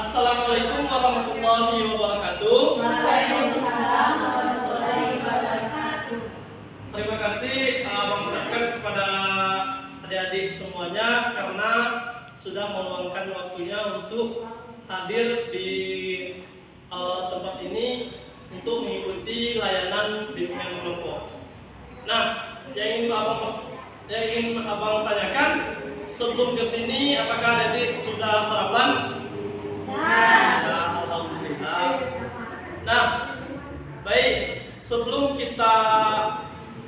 Assalamualaikum warahmatullahi wabarakatuh. Waalaikumsalam warahmatullahi wabarakatuh. Terima kasih mengucapkan kepada adik-adik semuanya karena sudah meluangkan waktunya untuk hadir di tempat ini untuk mengikuti layanan bimbingan kelompok. Nah, yang ingin abang tanyakan sebelum kesini, apakah adik sudah sarapan? Nah, alhamdulillah. Nah, baik. Sebelum kita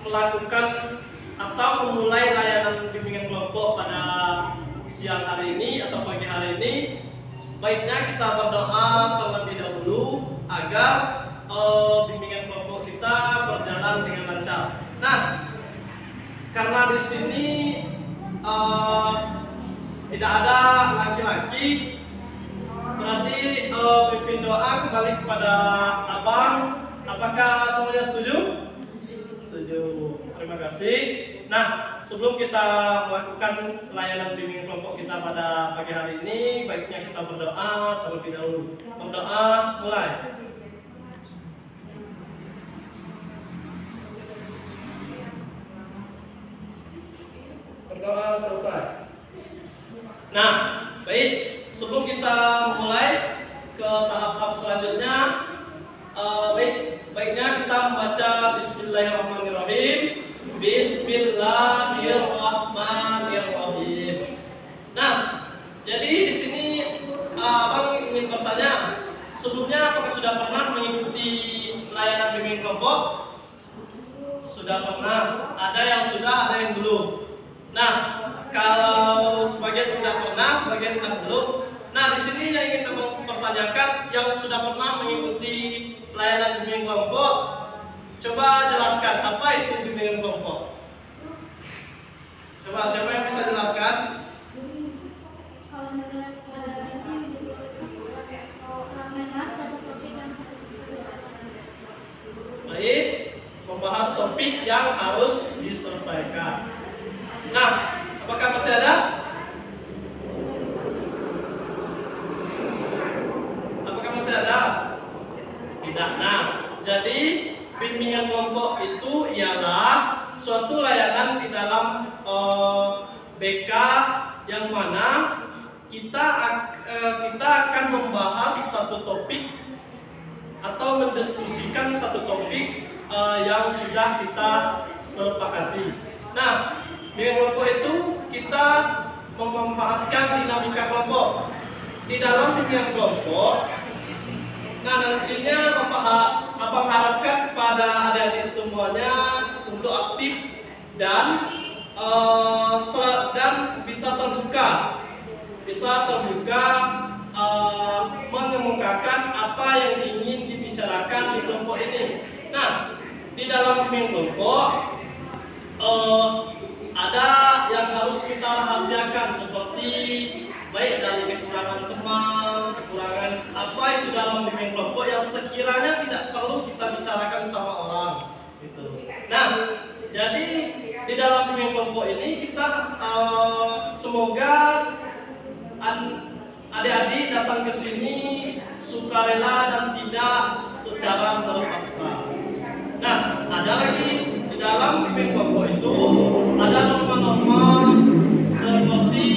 melakukan atau memulai layanan bimbingan kelompok pada siang hari ini atau pagi hari ini, baiknya kita berdoa terlebih dahulu agar bimbingan kelompok kita berjalan dengan lancar. Nah, karena di sini tidak ada laki-laki, berarti pimpin doa kembali kepada abang. Apakah semuanya setuju? Setuju. Terima kasih. Nah, sebelum kita melakukan layanan bimbingan kelompok kita pada pagi hari ini, baiknya kita berdoa terlebih dahulu. Berdoa mulai. Berdoa selesai. Nah, baik. Sebelum kita mulai ke tahap selanjutnya, baiknya kita membaca Bismillahirrahmanirrahim. Bismillahirrahmanirrahim. Nah, jadi di sini abang ingin bertanya, sebelumnya apakah sudah pernah mengikuti layanan bimbingan kelompok? Sudah pernah. Ada yang sudah, ada yang belum. Nah, kalau sebagian sudah pernah, sebagian tidak belum. Nah, di sini yang ingin abang pertanyakan, yang sudah pernah mengikuti layanan bimbingan kelompok, coba jelaskan apa itu bimbingan kelompok. Coba siapa yang bisa jelaskan? Kalau menurut membahas satu topik yang harus diselesaikan. Baik, membahas topik yang harus diselesaikan. Nah, apakah masih ada? Apakah masih ada? Tidak. Nah, jadi bimbingan kelompok itu ialah suatu layanan di dalam BK yang mana kita akan membahas satu topik atau mendiskusikan satu topik yang sudah kita sepakati. Nah, bimbingan kelompok itu kita memanfaatkan dinamika kelompok. Di dalam bimbingan kelompok, nah nantinya Abang harapkan kepada adik-adik semuanya untuk aktif dan bisa terbuka mengemukakan apa yang ingin dibicarakan di kelompok ini. Nah, di dalam bimbingan kelompok ada yang harus kita rahasiakan, seperti baik dari kekurangan teman, kekurangan apa itu dalam bimbingan kelompok yang sekiranya tidak perlu kita bicarakan sama orang gitu. Nah, jadi di dalam bimbingan kelompok ini kita semoga adik-adik datang ke sini sukarela dan tidak secara terpaksa. Nah, ada lagi di dalam bimbingan kelompok itu ada norma-norma seperti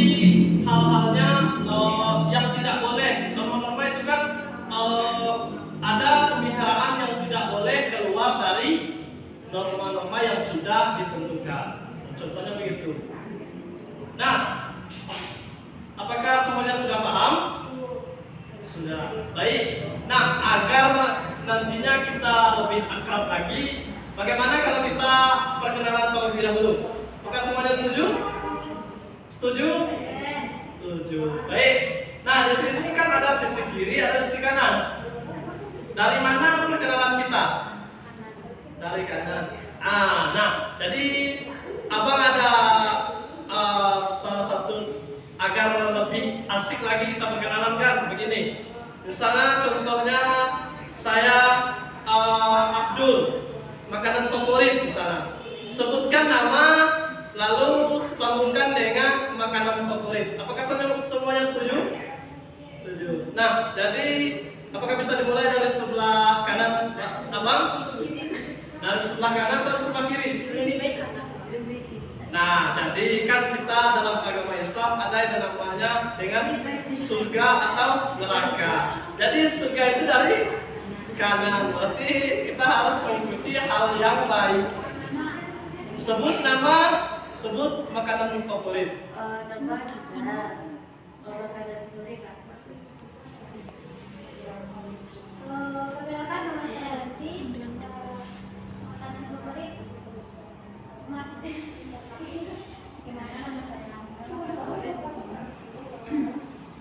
hal-halnya yang tidak boleh. Norma-norma itu kan ada pembicaraan yang tidak boleh keluar dari norma-norma yang sudah ditentukan. Contohnya begitu. Nah, apakah semuanya sudah paham? Sudah. Baik. Nah, agar nantinya kita lebih akrab lagi, bagaimana kalau kita perkenalan terlebih dahulu? Apakah semuanya setuju? Setuju? Setuju. Baik. Nah, di sini kan ada sisi kiri, ada sisi kanan. Dari mana perkenalan kita? Dari kanan. Nah, jadi abang ada salah satu agar lebih asik lagi kita perkenalan kan begini. Misalnya contohnya saya Abdul, makanan favorit misalnya. Sebutkan nama lalu sambungkan dengan makanan favorit. Apakah semuanya setuju? Setuju. Nah, jadi apakah bisa dimulai dari sebelah kanan, Abang? Dari sebelah kanan atau sebelah kiri? Lebih baik kanan. Lebih baik. Nah, jadi kan kita dalam agama Islam ada yang namanya dengan surga atau neraka. Jadi surga itu dari kanan, berarti kita harus mengikuti hal yang baik. Sebut nama, sebut makanan favorit. Nama kita. Makanan favorit bakso. Perkenalkan nama saya Ranti. Makanan favorit Mas. Gimana nama saya? Favorit.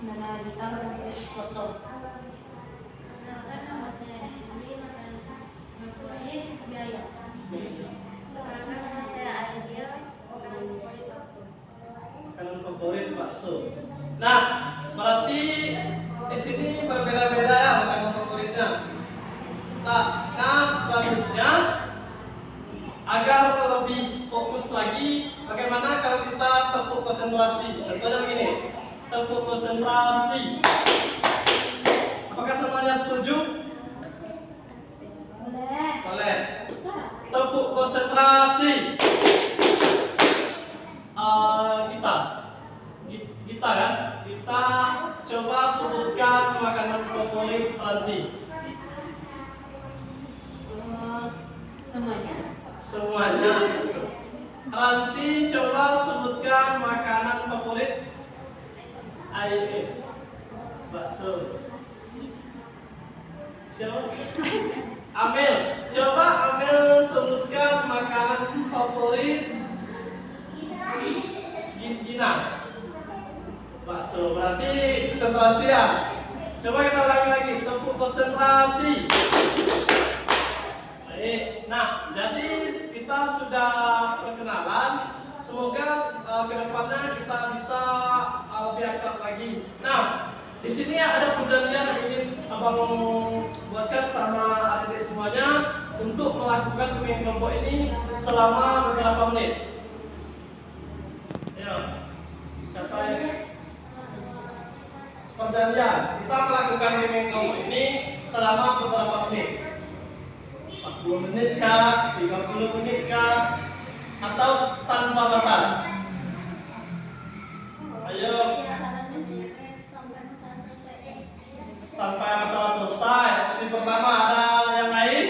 Nama kita favorit soto. Perkenalkan nama saya Hendy. Makanan favorit biaya. Perkenalkan nama saya Aidil. Makanan favorit bakso. Makanan favorit bakso. Nah, berarti di sini berbeda-beda ya makanan favoritnya. Nah, selanjutnya agar lebih fokus lagi, bagaimana kalau kita tepuk konsentrasi? Contohnya begini, tepuk konsentrasi. Apakah semuanya setuju? Boleh. Boleh. Tepuk konsentrasi. Kita kan? Kita coba sebutkan makanan favorit Ranti. Semuanya. Semuanya. Ranti coba sebutkan makanan favorit. Bakso. Siapa? Amel. Coba Amel sebutkan makanan favorit Gina. Bakso. Berarti konsentrasi ya. Coba kita ulangi lagi. Tepuk konsentrasi. Baik. Nah, jadi kita sudah perkenalan. Semoga kedepannya kita bisa lebih akrab lagi. Nah, di sini ada perjanjian yang ingin Abang buatkan sama adik-adik semuanya untuk melakukan pemimpin kelompok ini selama beberapa menit. Ya, siapa yang perjanjian? Kita melakukan pemimpin kelompok ini selama beberapa menit. 40 menit kah? 30 menit kah? Atau tanpa batas? Ayo. Sampai masalah selesai. Opsi pertama, ada yang lain?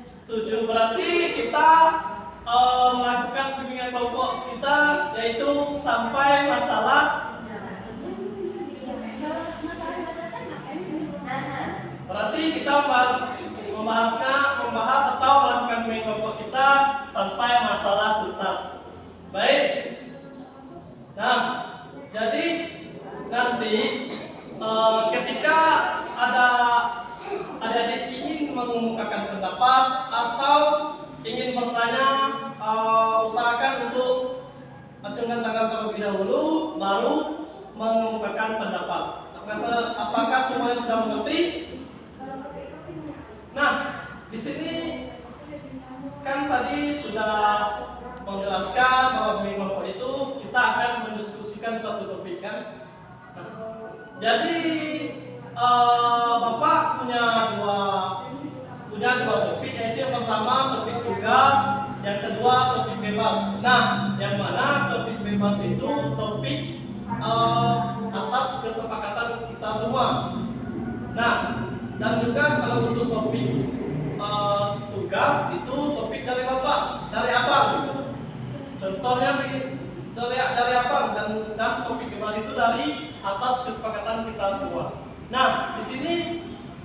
Setuju. Berarti kita melakukan pembimbingan kelompok kita yaitu sampai masalah. Berarti kita membahas atau melakukan pembimbingan kelompok kita sampai masalah tuntas. Baik. Nah, jadi nanti ketika ada adik-adik ingin mengungkapkan pendapat atau ingin bertanya, usahakan untuk acungkan tangan terlebih dahulu, baru mengungkapkan pendapat. Apakah semuanya sudah mengerti? Nah, di sini kan tadi sudah menjelaskan bahwa di kelompok itu kita akan mendiskusikan satu topik kan. Jadi Bapak punya dua topik, yaitu yang pertama topik tugas, yang kedua topik bebas. Nah, yang mana topik bebas itu topik atas kesepakatan kita semua. Nah, dan juga kalau untuk topik tugas itu topik dari Bapak, dari Abang gitu. Contohnya dari Abang dan topik bebas itu dari atas kesepakatan kita semua. Nah, di sini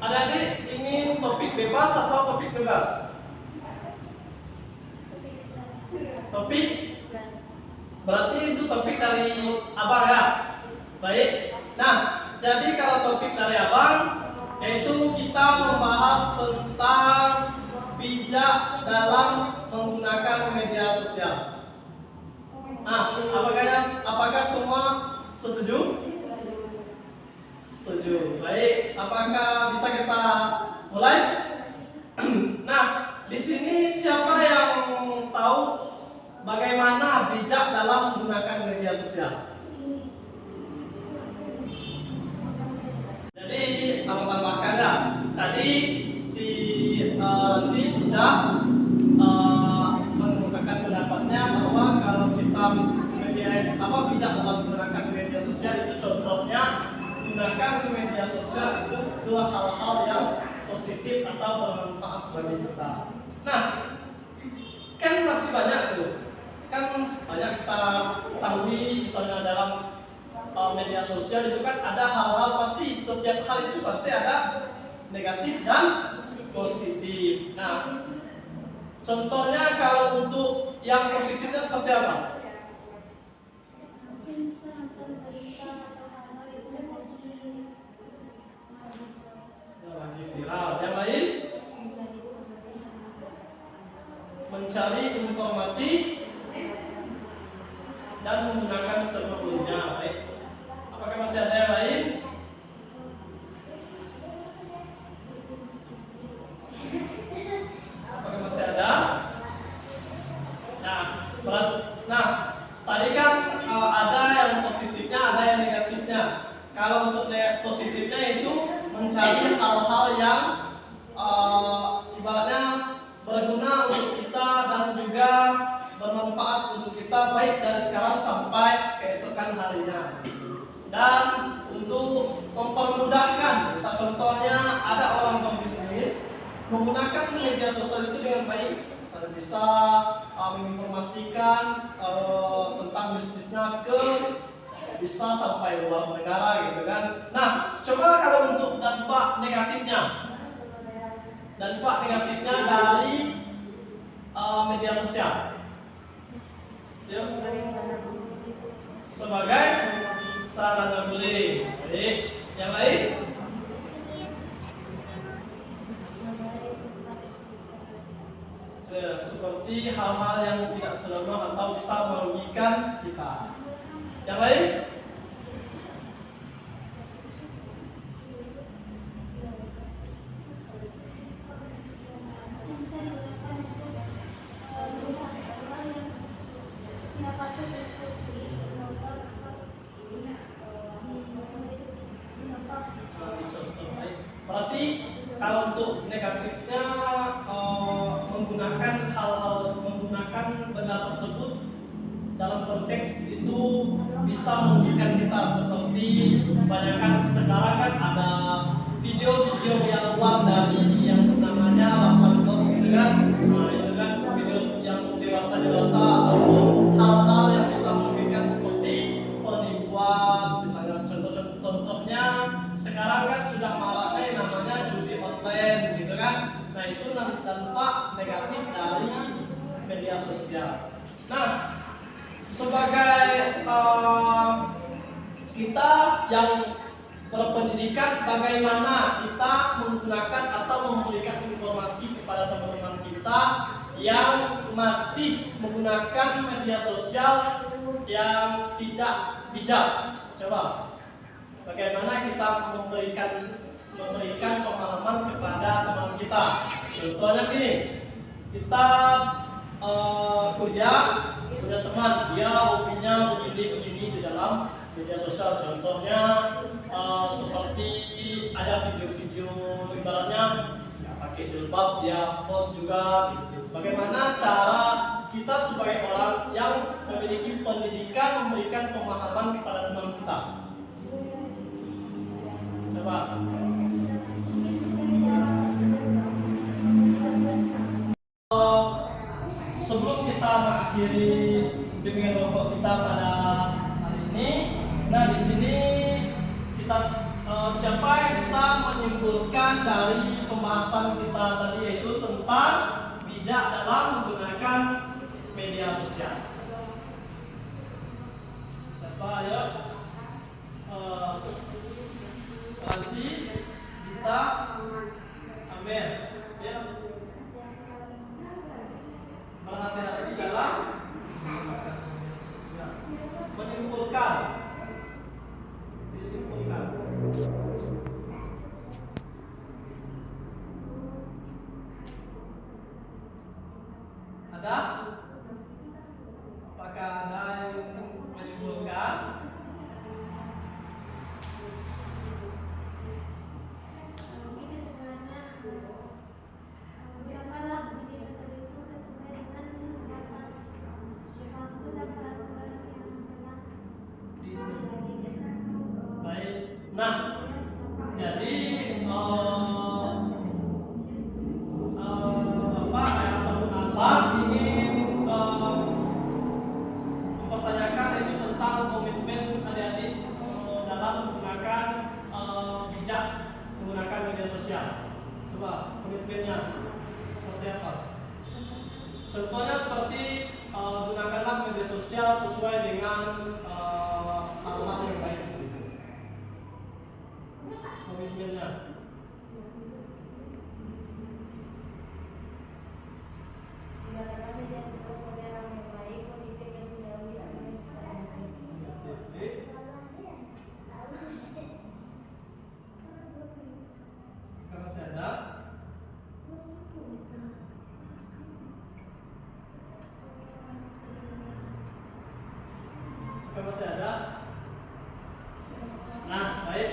adik-adik ingin topik bebas atau topik tugas? Topik? Berarti itu topik dari Abang ya? Baik. Nah, jadi kalau topik dari Abang yaitu kita membahas tentang bijak dalam menggunakan media sosial. Nah, apakah semua setuju? Setuju. Baik, apakah bisa kita mulai? Nah, di sini siapa yang tahu bagaimana bijak dalam menggunakan media sosial? kalau kita bijak dalam menggunakan media sosial itu contohnya gunakan media sosial itu dua hal-hal yang positif atau bermanfaat bagi kita. Nah, kan masih banyak tuh, kan banyak kita ketahui misalnya dalam media sosial itu kan ada hal-hal, pasti setiap hal itu pasti ada negatif dan positif. Nah, contohnya kalau untuk yang positifnya seperti apa? Mungkin bisa nonton berita atau hal-hal yang positif. Yang lagi viral. Yang lain? Mencari informasi dan menggunakan servernya. Baik. Apakah masih ada yang lain? Apakah masih ada? Nah, tadi kan ada yang positifnya, ada yang negatifnya. Kalau untuk positifnya itu mencari hal-hal yang ibaratnya berguna untuk kita dan juga bermanfaat untuk kita baik dari sekarang sampai keesokan harinya. Dan untuk mempermudahkan, misal contohnya ada orang berbisnis menggunakan media sosial itu dengan baik, misalnya bisa menginformasikan tentang bisnisnya ke bisa sampai luar negara gitu kan. Nah, coba kalau untuk dampak negatifnya dari media sosial ya, sebagai sarana bullying. Baik, yang lain? Seperti hal-hal yang tidak senonoh atau bisa merugikan kita. Yang lain? Berarti kalau untuk negatifnya menggunakan benda tersebut dalam konteks itu bisa merugikan kita, seperti kebanyakan sekarang kan ada video-video yang luar dari yang namanya 18 gitu kan. Nah, itu kan video yang dewasa ataupun hal-hal yang bisa merugikan seperti penipuan, misalnya contohnya sekarang kan sudah maraknya namanya judi online gitu kan. Nah, itu dampak negatif dari media sosial. Nah, sebagai kita yang berpendidikan, bagaimana kita menggunakan atau memberikan informasi kepada teman-teman kita yang masih menggunakan media sosial yang tidak bijak? Coba, bagaimana kita memberikan pemahaman kepada teman kita? Contohnya gini, kita kuliah teman, dia hobinya begini di dalam media sosial. Contohnya seperti ada video-video ibaratnya pakai jilbab, dia post juga gitu. Bagaimana cara kita sebagai orang yang memiliki pendidikan memberikan pemahaman kepada teman kita? Coba. Sebelum kita mengakhiri bimbingan kelompok kita pada hari ini, nah di sini kita siapa yang bisa menyimpulkan dari pembahasan kita tadi, yaitu tentang bijak dalam menggunakan media sosial? Siapa ya? Nanti kita ambil ya. Berhati-hati dalam menyimpulkan. Ada? Nah, jadi Bapak ataupun Abang ingin mempertanyakan itu tentang komitmen adik-adik dalam menggunakan bijak menggunakan media sosial. Coba komitmennya seperti apa? Contohnya seperti gunakanlah media sosial sesuai dengan hal-hal yang baik. Komitmennya. Gunakanlah media sosial sebagai hal yang baik, positif yang menjauhi apa yang sekarang baik. Apakah masih ada? Apakah masih ada? Nah, baik.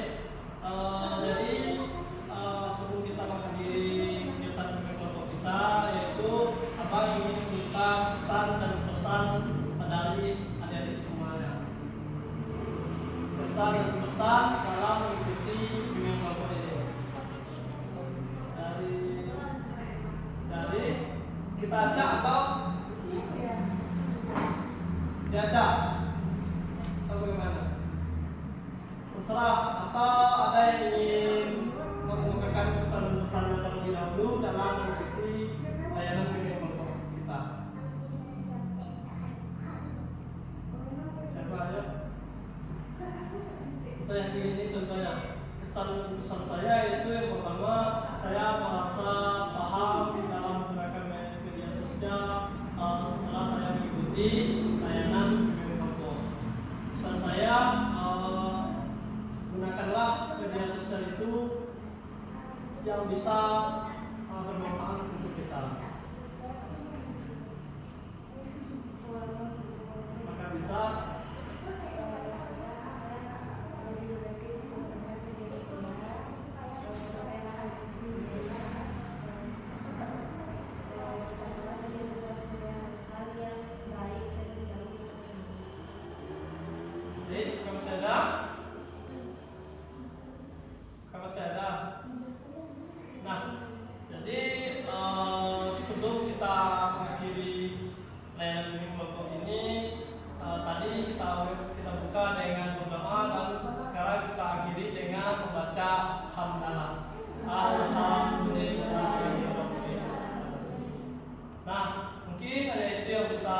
Jadi sebelum kita mengakhiri kegiatan kelompok kita, yaitu Abang ingin minta pesan dan pesan dari adik-adik semuanya. Pesan dan pesan dalam mengikuti bimbingan kelompok ini. Dari kita acak atau diacak atau bagaimana? Terserah, atau ada yang ingin mengemukakan pesan-pesan terlebih dahulu dalam mengikuti layanan bimbingan kelompok kita. Siapa aja? Kita yang ini contohnya pesan saya itu yang pertama, saya merasa paham dalam menggunakan media sosial setelah saya mengikuti layanan bimbingan kelompok. Pesan saya, gunakanlah media sosial itu yang bisa bermanfaat untuk kita. Maka bisa masih ada. Nah, jadi sebelum kita mengakhiri layanan bimbingan kelompok ini, tadi kita buka dengan berdoa dan sekarang kita akhiri dengan membaca hamdalah. Alhamdulillah. Nah, mungkin ada itu yang bisa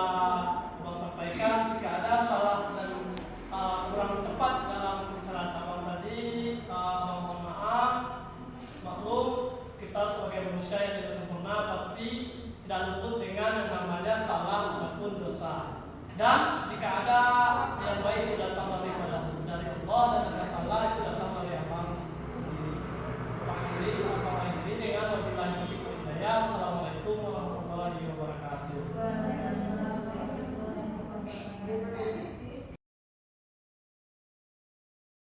Abang sampaikan. Jika ada salah dan kurang tepat dalam pembicaraan Abang tadi, mohon maaf. Maklum, kita sebagai manusia yang tidak sempurna pasti tidak luput dengan yang namanya salah ataupun dosa. Dan jika ada yang baik itu datang dari Allah dan ada salah itu